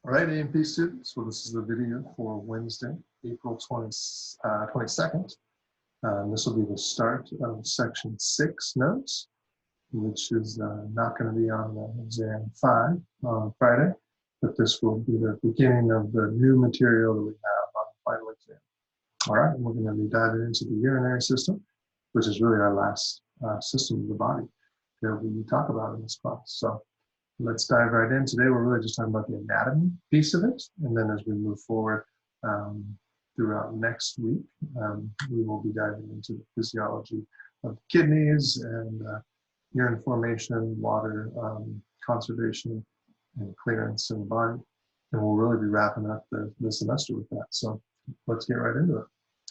All right, A&P students, well, this is the video for Wednesday, April 22nd. This will be the start of section 6 notes, which is not going to be on the exam 5 on Friday, but this will be the beginning of the new material that we have on the final exam. All right, we're going to be diving into the urinary system, which is really our last system of the body that we talk about in this class. So let's dive right in. Today, we're really just talking about the anatomy piece of it. And then as we move forward throughout next week, we will be diving into the physiology of the kidneys and urine formation, water conservation, and clearance in the body. And we'll really be wrapping up the semester with that. So let's get right into it.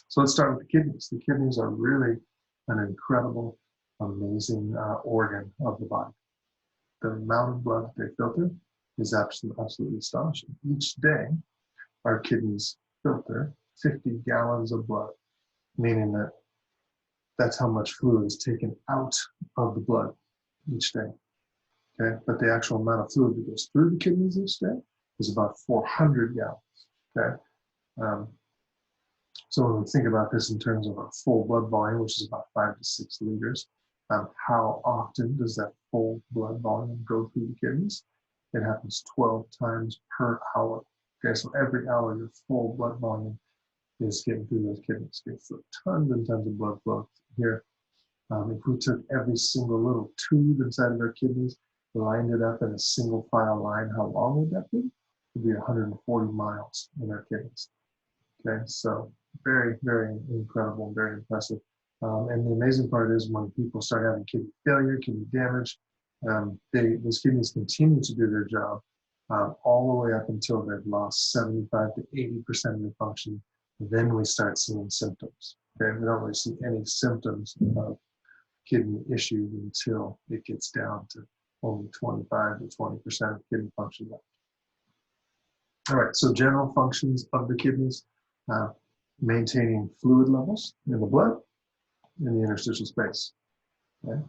So let's start with the kidneys. The kidneys are really an incredible, amazing organ of the body. The amount of blood that they filter is absolutely astonishing. Each day, our kidneys filter 50 gallons of blood, meaning that that's how much fluid is taken out of the blood each day. Okay, but the actual amount of fluid that goes through the kidneys each day is about 400 gallons. Okay, so when we think about this in terms of our full blood volume, which is about 5 to 6 liters, how often does that full blood volume go through the kidneys? It happens 12 times per hour. Okay, so every hour your full blood volume is getting through those kidneys. Okay, so tons and tons of blood flow here. If we took every single little tube inside of our kidneys, lined it up in a single file line, how long would that be? It would be 140 miles in our kidneys. Okay, so very, very incredible, very impressive. And the amazing part is when people start having kidney failure, kidney damage, those kidneys continue to do their job all the way up until they've lost 75 to 80% of their function. Then we start seeing symptoms. Okay, we don't really see any symptoms of kidney issues until it gets down to only 25 to 20% of kidney function left. All right, so general functions of the kidneys, maintaining fluid levels in the blood, in the interstitial space, okay?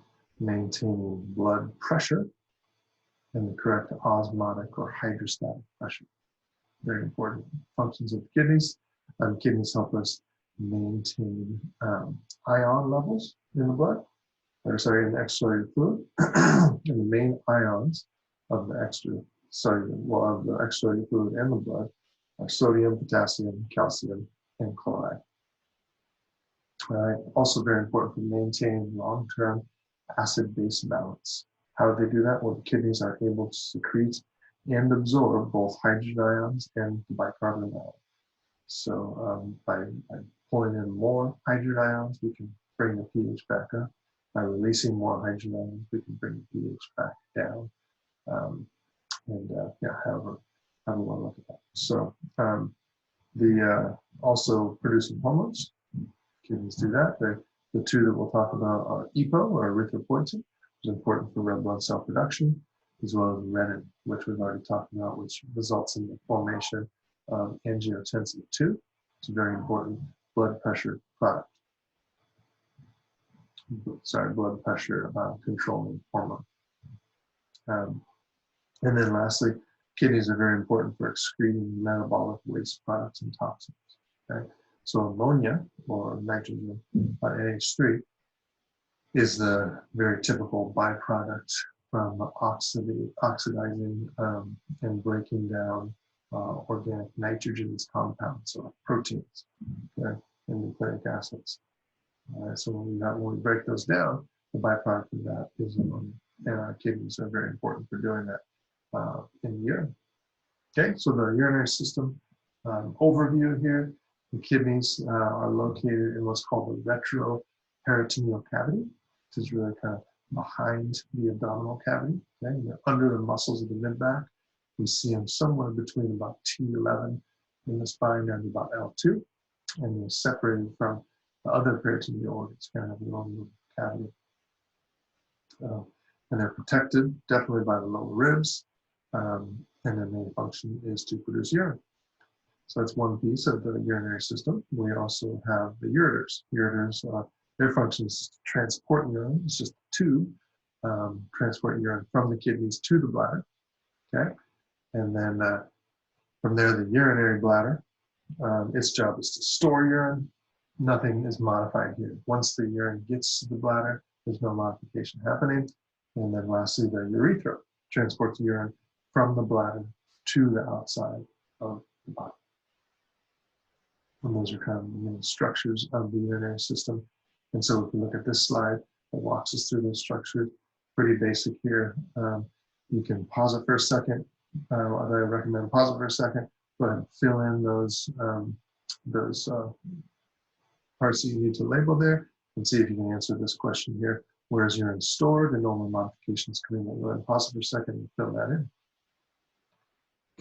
Maintaining blood pressure and the correct osmotic or hydrostatic pressure. Very important functions of the kidneys. Kidneys help us maintain ion levels in the blood, in the extracellular fluid. And the main ions of the extracellular fluid in the blood are sodium, potassium, calcium, and chloride. Also very important for maintaining long-term acid-base balance. How do they do that? Well, the kidneys are able to secrete and absorb both hydrogen ions and bicarbonate ions. So by pulling in more hydrogen ions, we can bring the pH back up. By releasing more hydrogen ions, we can bring the pH back down. Have a look at that. So also producing hormones. Kidneys do that. The two that we'll talk about are EPO, or erythropoietin, which is important for red blood cell production, as well as renin, which we've already talked about, which results in the formation of angiotensin II. It's a very important blood pressure product. Blood pressure controlling hormone. And then lastly, kidneys are very important for excreting metabolic waste products and toxins. Okay? So ammonia, or nitrogen, NH3, is the very typical byproduct from oxidizing and breaking down organic nitrogenous compounds, or proteins, okay, and nucleic acids. So when we break those down, the byproduct of that is ammonia, and our kidneys are very important for doing that in the urine. Okay, so the urinary system overview here. The kidneys are located in what's called the retroperitoneal cavity, which is really kind of behind the abdominal cavity. Okay, and they're under the muscles of the mid-back. We see them somewhere between about T11 in the spine and about L2, and they're separated from the other peritoneal organs, kind of along the cavity. And they're protected definitely by the lower ribs, and their main function is to produce urine. So that's one piece of the urinary system. We also have the ureters. Ureters, their function is to transport urine. It's just a tube, transport urine from the kidneys to the bladder. Okay, and then From there, the urinary bladder, its job is to store urine. Nothing is modified here. Once the urine gets to the bladder, there's no modification happening. And then lastly, the urethra transports urine from the bladder to the outside of the body. And those are kind of the main structures of the urinary system. And so if we look at this slide, it walks us through those structures. Pretty basic here. You can pause it for a second. I recommend pause it for a second. Go ahead and fill in those parts that you need to label there, and see if you can answer this question here. Where is urine stored and normal modifications come in? Go ahead and pause it for a second and fill that in.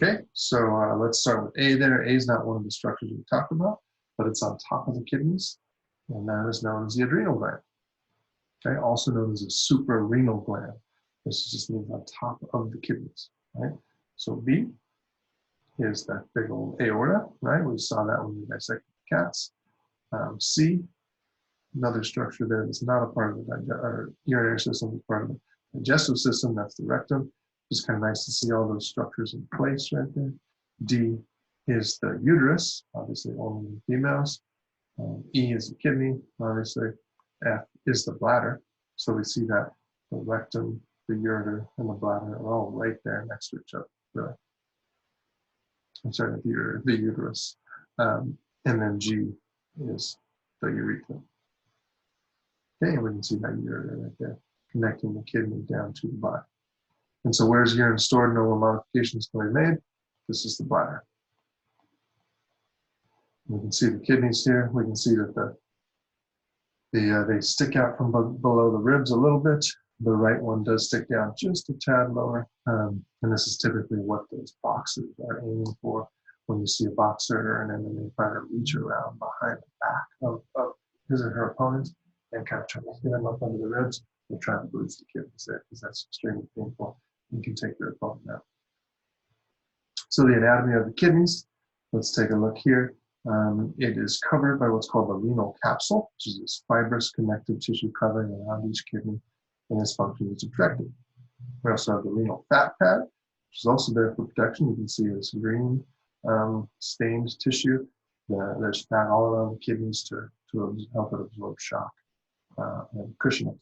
Okay, so let's start with A there. A is not one of the structures we talked about, but it's on top of the kidneys, and that is known as the adrenal gland. Okay, also known as a suprarenal gland. This just means on top of the kidneys, right? So B is that big old aorta, right? We saw that when we dissected cats. C, another structure there that's not a part of the urinary system, it's part of the digestive system, that's the rectum. It's kind of nice to see all those structures in place right there. D is the uterus, obviously only in females. E is the kidney, obviously. F is the bladder. So we see that the rectum, the ureter, and the bladder are all right there next to each other, really. I'm sorry, the uterus. And then G is the urethra. Okay, and we can see that ureter right there, connecting the kidney down to the body. And so where's urine stored? No modifications can be made. This is the bladder. We can see the kidneys here. We can see that they stick out from below the ribs a little bit. The right one does stick down just a tad lower. And this is typically what those boxers are aiming for when you see a boxer, and then they try to reach around behind the back of his or her opponent and kind of try to get them up under the ribs. They're trying to bruise the kidneys there because that's extremely painful. You can take their opponent out. So the anatomy of the kidneys, let's take a look here. It is covered by what's called the renal capsule, which is this fibrous connective tissue covering around each kidney, and its function is objective. We also have the renal fat pad, which is also there for protection. You can see this green stained tissue. There's fat all around the kidneys to help it absorb shock and cushion it.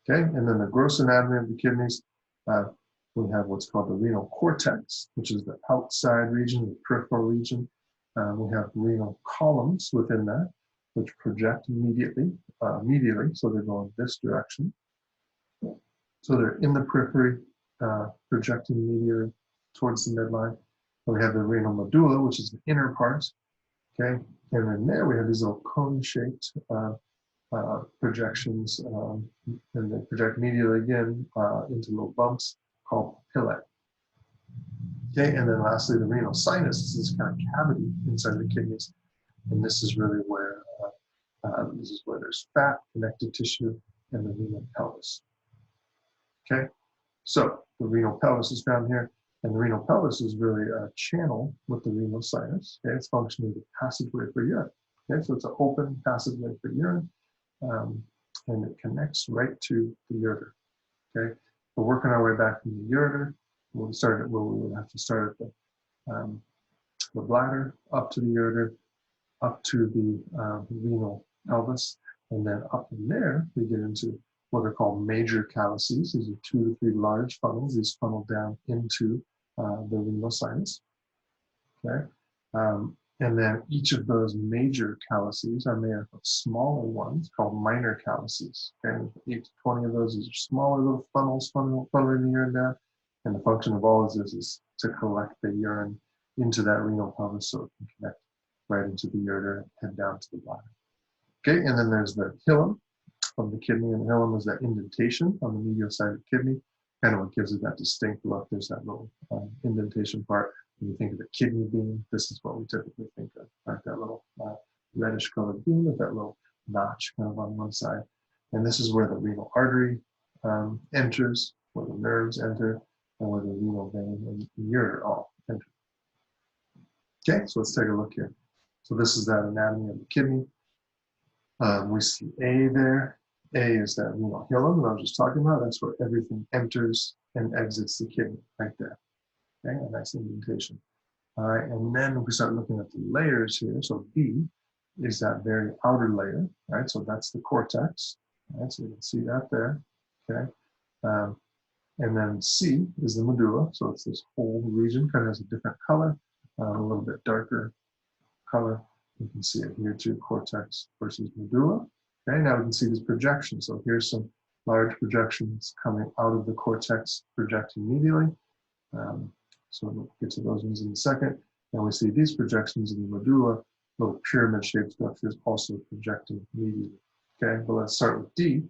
Okay, and then the gross anatomy of the kidneys, we have what's called the renal cortex, which is the outside region, the peripheral region. We have renal columns within that, which project medially, so they go in this direction. So they're in the periphery, projecting medially towards the midline. And we have the renal medulla, which is the inner part. Okay, and then there we have these little cone-shaped projections, and they project medially again into little bumps called papillae. Okay, and then lastly, the renal sinus is this kind of cavity inside the kidneys, and this is really where there's fat, connective tissue, and the renal pelvis. Okay, so the renal pelvis is found here, and the renal pelvis is really a channel with the renal sinus. Okay, it's functioning as a passageway for urine. Okay, so it's an open passageway for urine, and it connects right to the ureter. Okay, we're working our way back from the ureter. We would have to start at the bladder, up to the ureter, up to the renal pelvis, and then up from there we get into what are called major calyces. These are 2 to 3 large funnels. These funnel down into the renal sinus. Okay, and then each of those major calyces are made up of smaller ones called minor calyces. Okay, 8 to 20 of those. These are smaller little funnels funneling the urine down. And the function of all of this is to collect the urine into that renal pelvis so it can connect right into the ureter and head down to the bladder. Okay, and then there's the hilum of the kidney, and the hilum is that indentation on the medial side of the kidney, kind of what gives it that distinct look. There's that little indentation part. When you think of the kidney bean, this is what we typically think of, like that little reddish colored bean with that little notch kind of on one side. And this is where the renal artery enters, where the nerves enter, and where the renal vein and the ureter all enter. Okay, so let's take a look here. So this is that anatomy of the kidney. We see A there. A is that renal hilum that I was just talking about. That's where everything enters and exits the kidney, right there. Okay, a nice indentation. All right, and then we start looking at the layers here. So B is that very outer layer, right? So that's the cortex, right? So you can see that there, okay? Um, and then C is the medulla. So it's this whole region, kind of has a different color, a little bit darker color. You can see it here too, cortex versus medulla. Okay, now we can see these projections. So here's some large projections coming out of the cortex, projecting medially. So we'll get to those ones in a second. And we see these projections in the medulla, little pyramid-shaped structures also projecting medially. Okay, but let's start with D.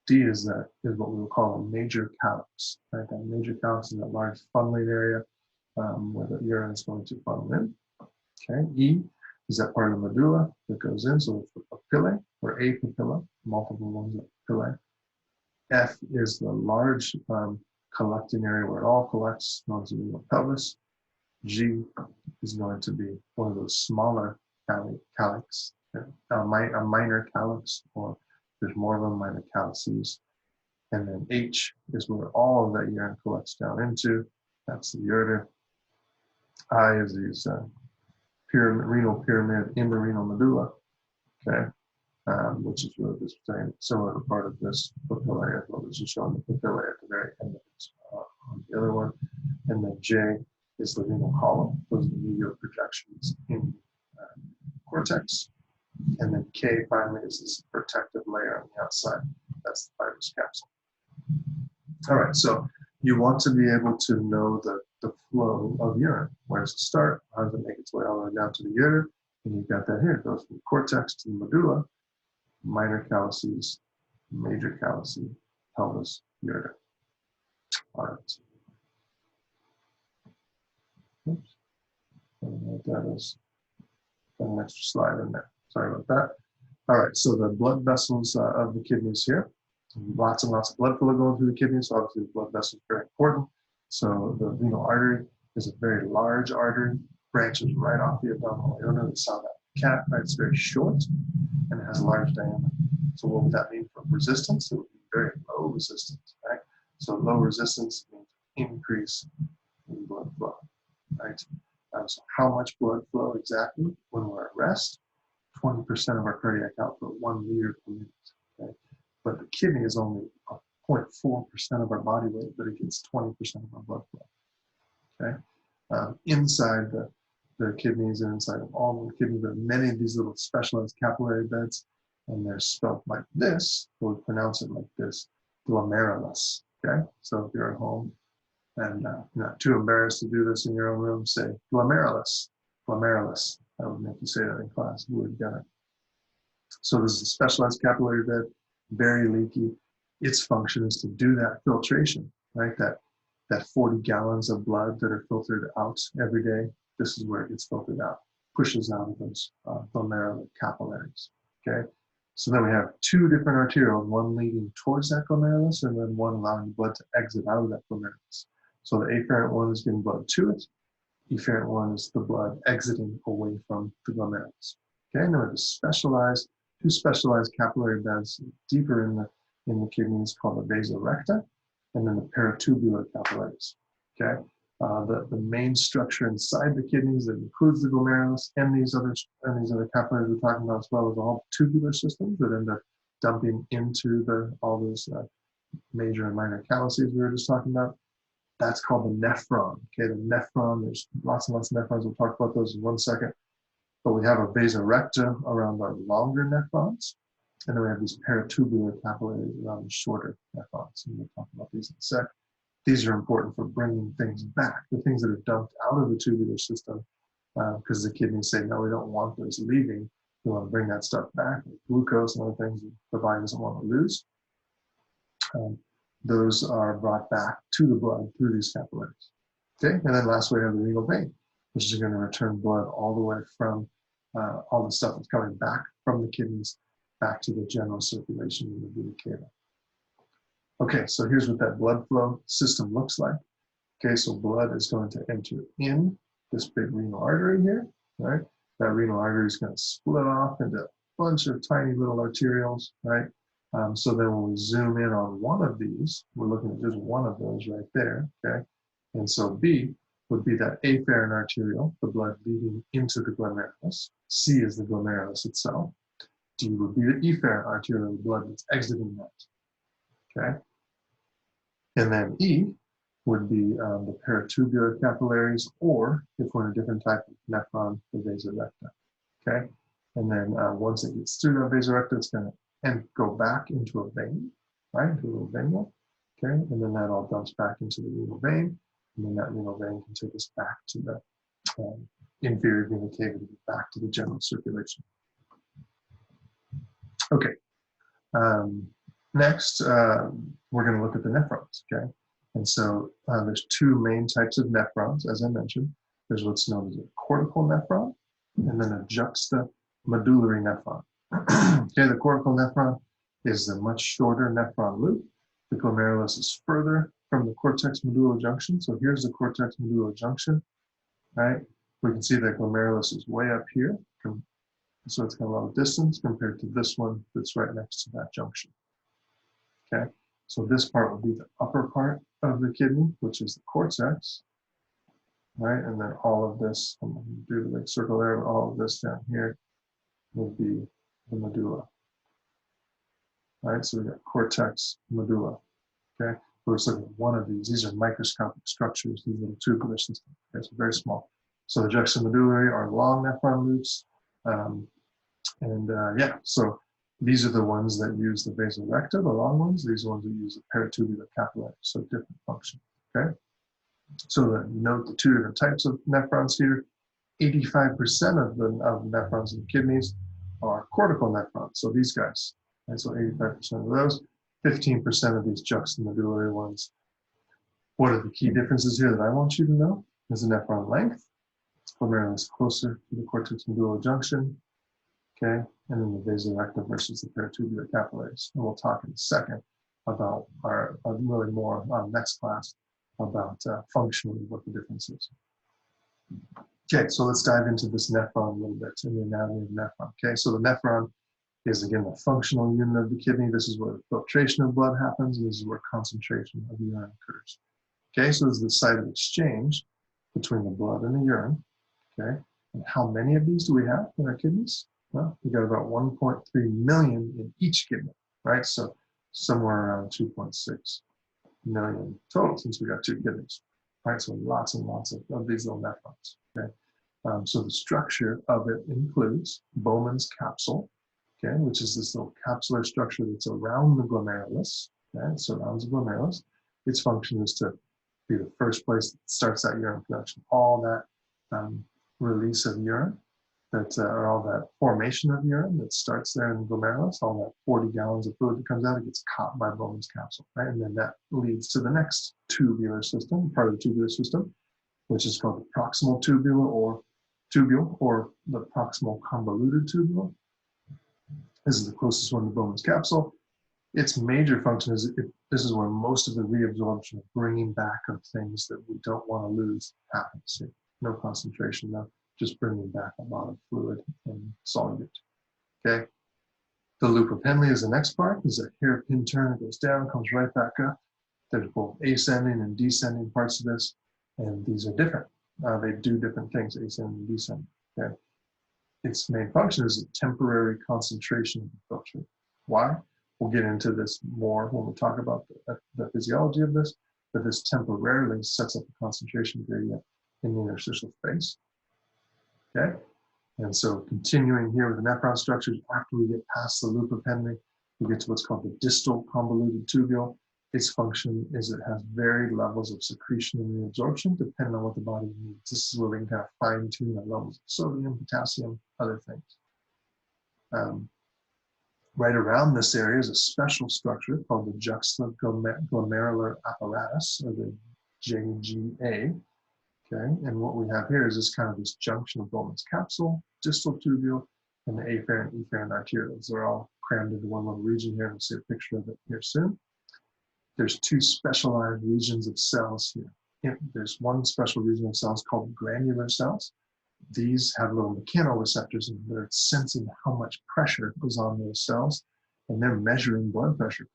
D is what we will call a major calyx. Right, that major calyx is that large funneling area where the urine is going to funnel in. Okay, E is that part of the medulla that goes in, so it's the papillae or a papilla, multiple ones of papillae. F is the large collecting area where it all collects, known as the renal pelvis. G is going to be one of those smaller calyx, a minor calyx, or there's more of them, minor calyces. And then H is where all of that urine collects down into. That's the ureter. I is these renal pyramid in the renal medulla, okay, which is really this same similar part of this papillae as well as just showing the papillae at the very end of it on the other one. And then J is the renal column. Those are the medial projections in cortex. And then K finally is this protective layer on the outside. That's the fibrous capsule. All right, so you want to be able to know the flow of urine. Where does it start? How does it make its way all the way down to the ureter? And you've got that here. It goes from the cortex to the medulla, minor calyces, major calyces, pelvis, ureter. All right. Oops. That is an extra slide in there. Sorry about that. All right, so the blood vessels of the kidneys here. Lots and lots of blood flow going through the kidneys, so obviously the blood vessel is very important. So the renal artery is a very large artery, branches right off the abdominal aorta. We saw that cat, right? It's very short and it has a large diameter. So what would that mean for resistance? It would be very low resistance, right? So low resistance means increase in blood flow, right? So how much blood flow exactly when we're at rest? 20% of our cardiac output, 1 liter per minute. Okay? But the kidney is only 0.4% of our body weight, but it gets 20% of our blood flow. Okay? Inside the kidneys and inside of all the kidneys, there are many of these little specialized capillary beds, and they're spelled like this, or we pronounce it like this, glomerulus. Okay? So if you're at home and you're not too embarrassed to do this in your own room, say glomerulus, glomerulus. I would make you say that in class. You would get it. So this is a specialized capillary bed, very leaky. Its function is to do that filtration, right? That 40 gallons of blood that are filtered out every day. This is where it gets filtered out, pushes out of those glomerular capillaries. Okay. So then we have two different arterioles, one leading towards that glomerulus and then one allowing blood to exit out of that glomerulus. So the afferent one is getting blood to it. Efferent one is the blood exiting away from the glomerulus. Okay, and then we have two specialized capillary beds deeper in the kidneys called the vasa recta, and then the peritubular capillaries. Okay, the main structure inside the kidneys that includes the glomerulus and these other capillaries we're talking about, as well as all tubular systems that end up dumping into all those major and minor calyces we were just talking about. That's called the nephron. Okay, the nephron, there's lots and lots of nephrons. We'll talk about those in 1 second. But we have a vasa recta around our longer nephrons, and then we have these peritubular capillaries around the shorter nephrons. And we'll talk about these in a sec. These are important for bringing things back, the things that are dumped out of the tubular system, because the kidneys say, no, we don't want those leaving. We want to bring that stuff back, like glucose and other things the body doesn't want to lose. Those are brought back to the blood through these capillaries. Okay, and then lastly we have the renal vein, which is going to return blood all the way from all the stuff that's coming back from the kidneys back to the general circulation in the vena cava. Okay, so here's what that blood flow system looks like. Okay, so blood is going to enter in this big renal artery here, right? That renal artery is going to split off into a bunch of tiny little arterioles, right? So then when we zoom in on one of these, we're looking at just one of those right there, okay? And so B would be that afferent arteriole, the blood leading into the glomerulus. C is the glomerulus itself. D would be the efferent arteriole, the blood that's exiting that. Okay. And then E would be the paratubular capillaries, or if we're in a different type of nephron, the vasa recta. Okay. And then once it gets through that vasa recta, it's going to go back into a vein, right? Into a little venule. Okay. And then that all dumps back into the renal vein. And then that renal vein can take us back to the inferior vena cavity, back to the general circulation. Okay. Next, we're going to look at the nephrons, okay? And so there's two main types of nephrons, as I mentioned. There's what's known as a cortical nephron, and then a juxtamedullary nephron. Okay, the cortical nephron is the much shorter nephron loop. The glomerulus is further from the cortex-medulla junction. So here's the cortex-medulla junction, right? We can see that glomerulus is way up here. So it's got a lot of distance compared to this one that's right next to that junction. Okay, so this part will be the upper part of the kidney, which is the cortex, right? And then all of this, I'm going to do the big circle there, all of this down here will be the medulla. Right, so we got cortex, medulla. Okay, we're just looking at one of these. These are microscopic structures, these little tubular systems. Okay, so very small. So the juxtamedullary are long nephron loops. Yeah, so these are the ones that use the vasa recta, the long ones. These are the ones that use the paratubular capillary, so different function, okay? So note the two different types of nephrons here. 85% of the nephrons in the kidneys are cortical nephrons, so these guys. And so 85% of those, 15% of these juxtamedullary ones. What are the key differences here that I want you to know? Is the nephron length. Glomerulus closer to the cortex-medulla junction. Okay, and then the vasa recta versus the paratubular capillaries. And we'll talk in a second about really more on next class about functionally what the difference is. Okay, so let's dive into this nephron a little bit, in the anatomy of the nephron. Okay, so the nephron is again the functional unit of the kidney. This is where the filtration of blood happens, and this is where concentration of urine occurs. Okay, so this is the site of exchange between the blood and the urine. Okay, and how many of these do we have in our kidneys? Well, we got about 1.3 million in each kidney, right? So somewhere around 2.6 million total, since we got two kidneys, right? So lots and lots of these little nephrons, okay? So the structure of it includes Bowman's capsule, okay, which is this little capsular structure that's around the glomerulus, okay? It surrounds the glomerulus. Its function is to be the first place that starts that urine production. All that release of urine, or all that formation of urine that starts there in the glomerulus, all that 40 gallons of fluid that comes out, it gets caught by Bowman's capsule, right? And then that leads to the next tubular system, part of the tubular system, which is called the proximal tubule or the proximal convoluted tubule. This is the closest one to Bowman's capsule. Its major function is this is where most of the reabsorption of bringing back of things that we don't want to lose happens. No concentration, no. Just bringing back a lot of fluid and solute. Okay. The loop of Henle is the next part. There's a hairpin turn. It goes down, comes right back up. There's both ascending and descending parts of this, and these are different. They do different things, ascending and descending. Okay. Its main function is a temporary concentration of the filtrate. Why? We'll get into this more when we talk about the physiology of this, but this temporarily sets up a concentration gradient in the interstitial space. Okay, and so continuing here with the nephron structures, after we get past the loop of Henle, we get to what's called the distal convoluted tubule. Its function is it has varied levels of secretion and reabsorption depending on what the body needs. This is where we can kind of fine tune the levels of sodium, potassium, other things. Right around this area is a special structure called the juxtaglomerular apparatus, or the JGA. Okay, and what we have here is this kind of this junction of Bowman's capsule, distal tubule, and the afferent and efferent arterioles. They're all crammed into one little region here. We'll see a picture of it here soon. There's two specialized regions of cells here. There's one special region of cells called granular cells. These have little mechanoreceptors in them that are sensing how much pressure is on those cells, and they're measuring blood pressure,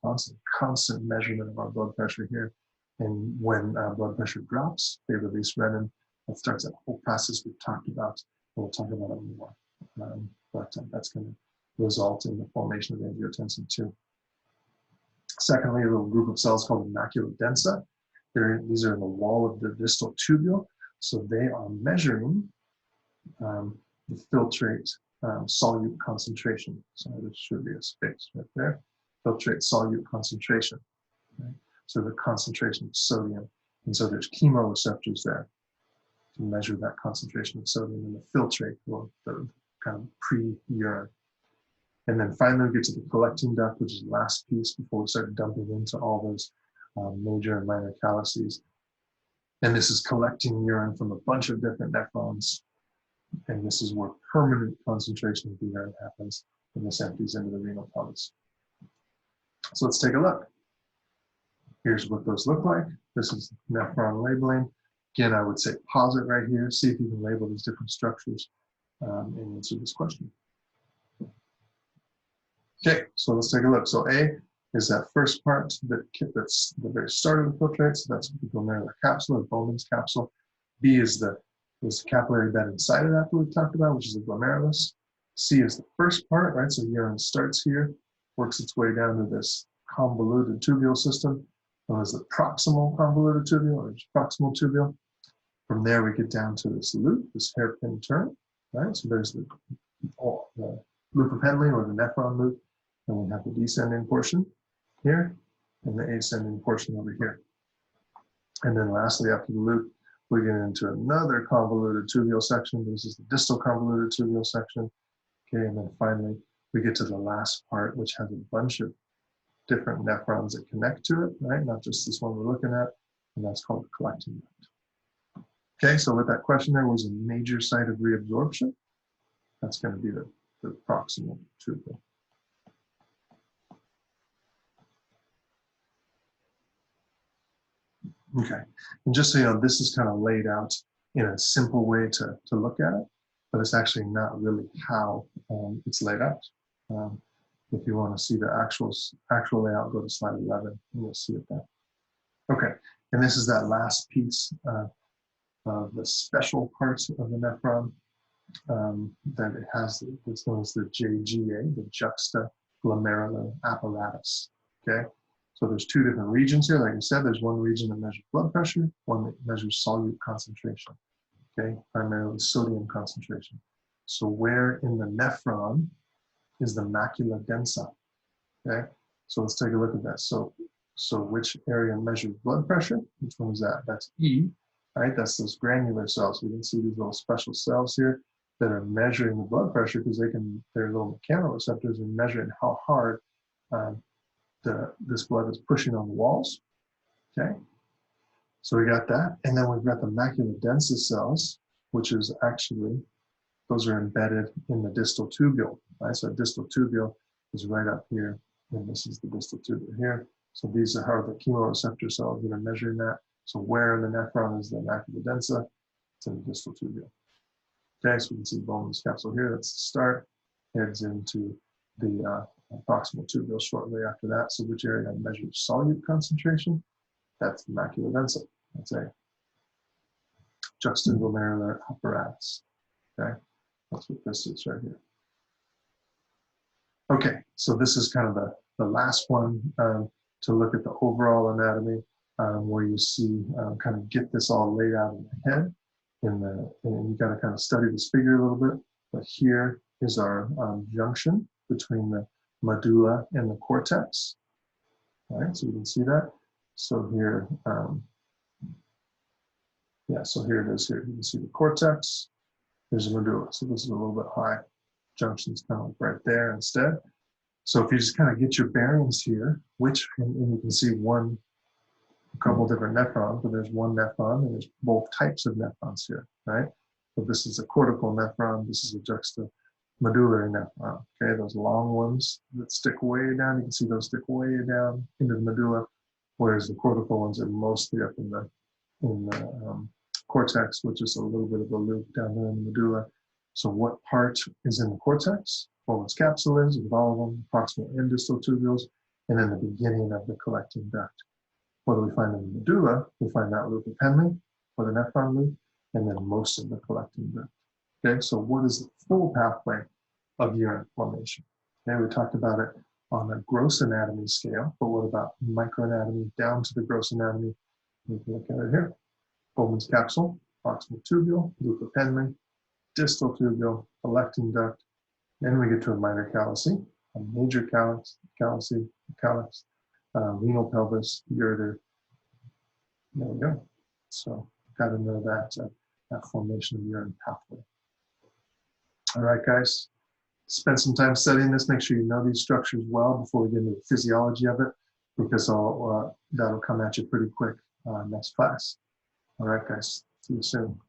constant measurement of our blood pressure here. And when blood pressure drops, they release renin, That starts that whole process we've talked about. We'll talk about it more. But that's going to result in the formation of angiotensin II. Secondly, a little group of cells called the macula densa. These are in the wall of the distal tubule. So they are measuring the filtrate solute concentration. So there should be a space right there. Filtrate solute concentration. Right? So the concentration of sodium. And so there's chemoreceptors there to measure that concentration of sodium in the filtrate, or the kind of pre-urine. And then finally we get to the collecting duct, which is the last piece before we start dumping into all those major and minor calyces. And this is collecting urine from a bunch of different nephrons. And this is where permanent concentration of the urine happens, and this empties into the renal pelvis. So let's take a look. Here's what those look like. This is nephron labeling. Again, I would say pause it right here, see if you can label these different structures and answer this question. Okay, so let's take a look. So A is that first part that's the very start of the filtrate. So that's the glomerular capsule or Bowman's capsule. B is the capillary bed inside of that we've talked about, which is the glomerulus. C is the first part, right? So urine starts here, works its way down to this convoluted tubule system, known as the proximal convoluted tubule or proximal tubule. From there, we get down to this loop, this hairpin turn, right? So there's the loop of Henle or the nephron loop, and we have the descending portion here and the ascending portion over here. And then lastly, after the loop, we get into another convoluted tubule section. This is the distal convoluted tubule section. Okay, and then finally, we get to the last part, which has a bunch of different nephrons that connect to it, right? Not just this one we're looking at, and that's called the collecting duct. Okay, so with that question, there was a major site of reabsorption. That's going to be the proximal tubule. Okay, and just so you know, this is kind of laid out in a simple way to look at it, but it's actually not really how it's laid out. If you want to see the actual layout, go to slide 11 and you'll see it there. Okay, and this is that last piece of the special parts of the nephron that it has. It's known as the JGA, the juxtaglomerular apparatus. Okay. So there's two different regions here. Like I said, there's one region that measures blood pressure, one that measures solute concentration, okay, primarily sodium concentration. So where in the nephron is the macula densa, okay? So let's take a look at that. So which area measures blood pressure? Which one is that? That's E, right? That's those granular cells. We can see these little special cells here that are measuring the blood pressure because they're little mechanoreceptors and measuring how hard this blood is pushing on the walls, okay? So we got that, and then we've got the macula densa cells, which is actually, those are embedded in the distal tubule, right? So distal tubule is right up here, and this is the distal tubule here. So these are the chemoreceptor cells that are measuring that. So where in the nephron is the macula densa? It's in the distal tubule. Okay, so we can see Bowman's capsule here, that's the start, heads into the proximal tubule shortly after that. So which area measures solute concentration? That's the macula densa. That's a juxtaglomerular apparatus. Okay, that's what this is right here. Okay, so this is kind of the last one to look at the overall anatomy, where you see kind of get this all laid out in the head, and you got to kind of study this figure a little bit. But here is our junction between the medulla and the cortex. All right, so you can see that. So here, so here it is here. You can see the cortex, there's the medulla. So this is a little bit high. Junction's kind of right there instead. So if you just kind of get your bearings here, and you can see a couple different nephrons, but there's one nephron and there's both types of nephrons here, right? So this is a cortical nephron, this is a juxtamedullary nephron, okay? Those long ones that stick way down, you can see those stick way down into the medulla, whereas the cortical ones are mostly up in the cortex, which is a little bit of a loop down there in the medulla. So what part is in the cortex? Bowman's capsule is, with all of them, proximal and distal tubules, and then the beginning of the collecting duct. What do we find in the medulla? We find that loop of Henle, or the nephron loop, and then most of the collecting duct. Okay, so what is the full pathway of urine formation? Okay, we talked about it on a gross anatomy scale, but what about microanatomy down to the gross anatomy? We can look at it here. Bowman's capsule, proximal tubule, loop appendage, distal tubule, collecting duct. Then we get to a minor callus, a major callus, renal pelvis, ureter. There we go. So got to know that formation of urine pathway. All right, guys. Spend some time studying this. Make sure you know these structures well before we get into the physiology of it, because that'll come at you pretty quick next class. All right, guys. See you soon.